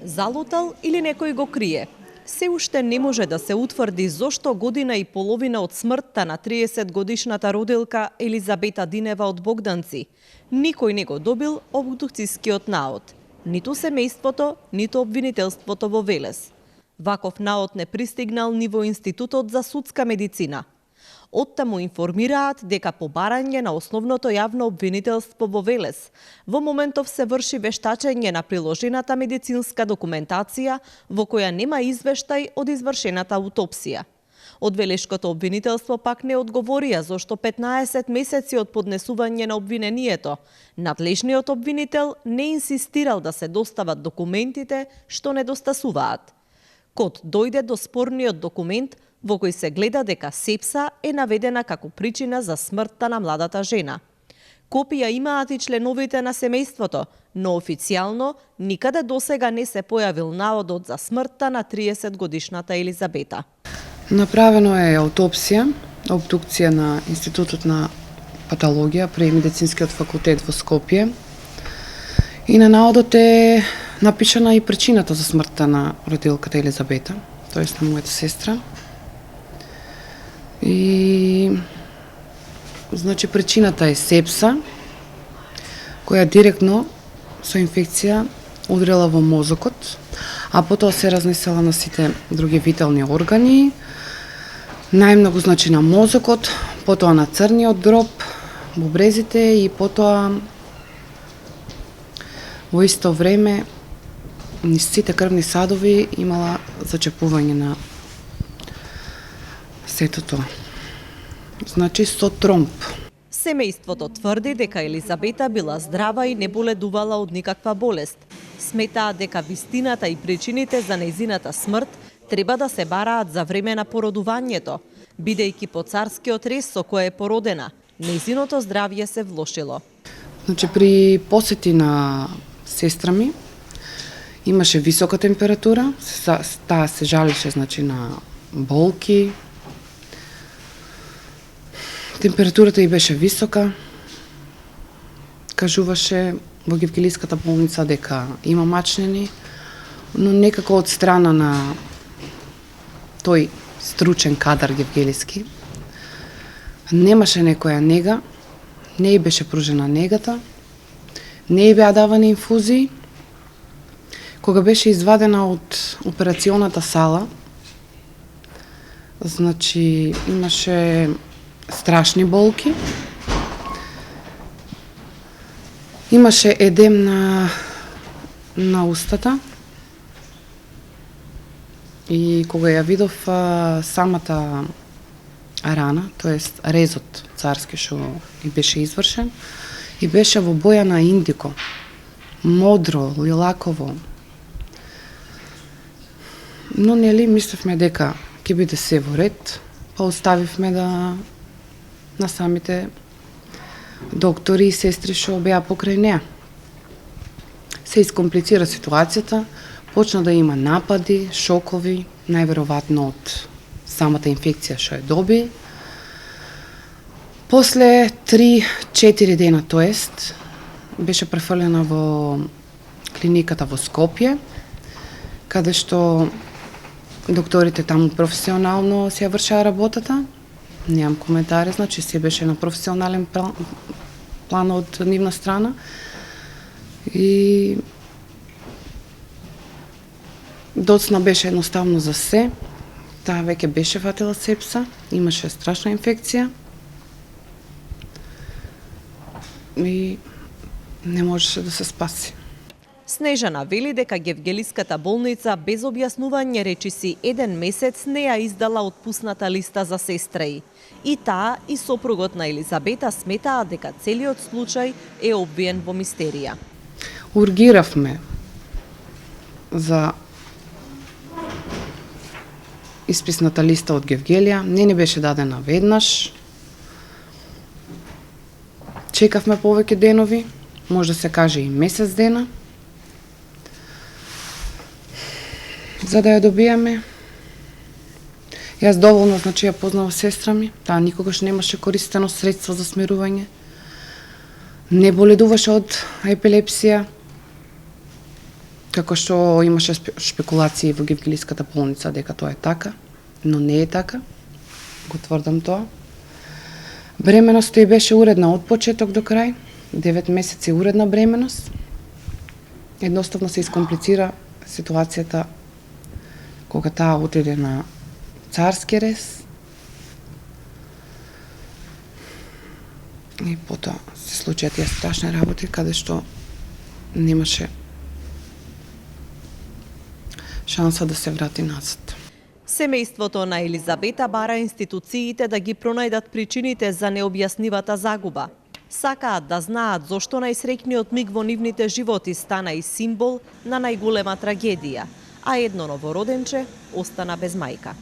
Залутал или некој го крие? Се уште не може да се утврди зошто година и половина од смртта на 30-годишната родилка Елизабета Динева од Богданци никој не го добил обдукцијскиот наод. Ниту семејството, ниту обвинителството во Велес. Ваков наод не пристигнал ни во Институтот за судска медицина. Оттаму информираат дека по барање на основното јавно обвинителство во Велес, во моментов се врши вештачење на приложената медицинска документација во која нема извештај од извршената аутопсија. Од Велешкото обвинителство пак не одговорија зошто 15 месеци од поднесување на обвинението, надлежниот обвинител не инсистирал да се достават документите што недостасуваат. Код дојде до спорниот документ во кој се гледа дека сепса е наведена како причина за смртта на младата жена. Копија имаат и членовите на семејството, но официјално никаде досега не се појавил наодот за смртта на 30-годишната Елизабета. Направено е аутопсија, обдукција на Институтот на патологија при Медицинскиот факултет во Скопје. И на наодот е напишана и причината за смртта на родилката Елизабета, тоест на мојата сестра. И значи причината е сепса, која директно со инфекција удрила во мозокот, а потоа се разнесела на сите други витални органи, најмногу значи на мозокот, потоа на црниот дроб, бубрезите и потоа во исто време низ сите крвни садови имала зачепување на сето тоа. Значи со тромб. Семејството тврди дека Елизабета била здрава и не боледувала од никаква болест. Сметаат дека вистината и причините за нејзината смрт треба да се бараат за време на породувањето, бидејќи по царскиот рез со кој е породена, нејзиното здравје се влошило. Значи при посети на сестра ми имаше висока температура, таа се жалише значи на болки. Температурата ѝ беше висока. Кажуваше во Гевгелиската болница дека има мачнини, но некако од страна на тој стручен кадар гевгелиски немаше некоја нега, не ѝ беше пружена негата, не ѝ беа давани инфузии. Кога беше извадена од операционата сала, значи имаше страшни болки, имаше едем на устата и кога ја видов самата рана, тоест резот царски што и беше извршен, и беше во боја на индико, модро, лилаково. Но нели мислевме дека ќе биде се во ред, па оставивме да на самите доктори и сестри што беа покрај неа. Се искомплицира ситуацијата, почна да има напади, шокови, најверојатно од самата инфекција што ја доби. После 3-4 дена, тоест, беше префрлена во клиниката во Скопје, каде што докторите таму професионално си ја вршаа работата. Немам коментари, значи се беше на професионален план од нивна страна. И доцна беше едноставно за се. Таа веќе беше фатила сепса, имаше страшна инфекција. И не можеше да се спаси. Снежана вели дека Гевгелиската болница без објаснување речиси 1 месец не ја издала отпусната листа за сестра ѝ. И таа и сопругот на Елизабета сметаат дека целиот случај е обвиен во мистерија. Ургиравме за исписната листа од Гевгелија, не ни беше дадена веднаш. Чекавме повеќе денови, може да се каже и месец дена, за да ја добиеме. Јас доволно, значи, ја познавам сестра ми, таа никогаш немаше користено средство за смирување, не боледуваше од епилепсија Како што имаше шпекулации во Гевгелиската болница дека тоа е така, но не е така. Го тврдам тоа. Бременоста ѝ беше уредна од почеток до крај, 9 месеци уредна бременост. Едноставно се искомплицира ситуацијата кога таа отиде на царски рез. И потоа се случија тие страшни работи каде што немаше шанса да се врати назад. Семејството на Елизабета бара институциите да ги пронајдат причините за необјаснивата загуба. Сакаат да знаат зошто најсреќниот миг во нивните животи стана и символ на најголема трагедија, а едно новороденче остана без мајка.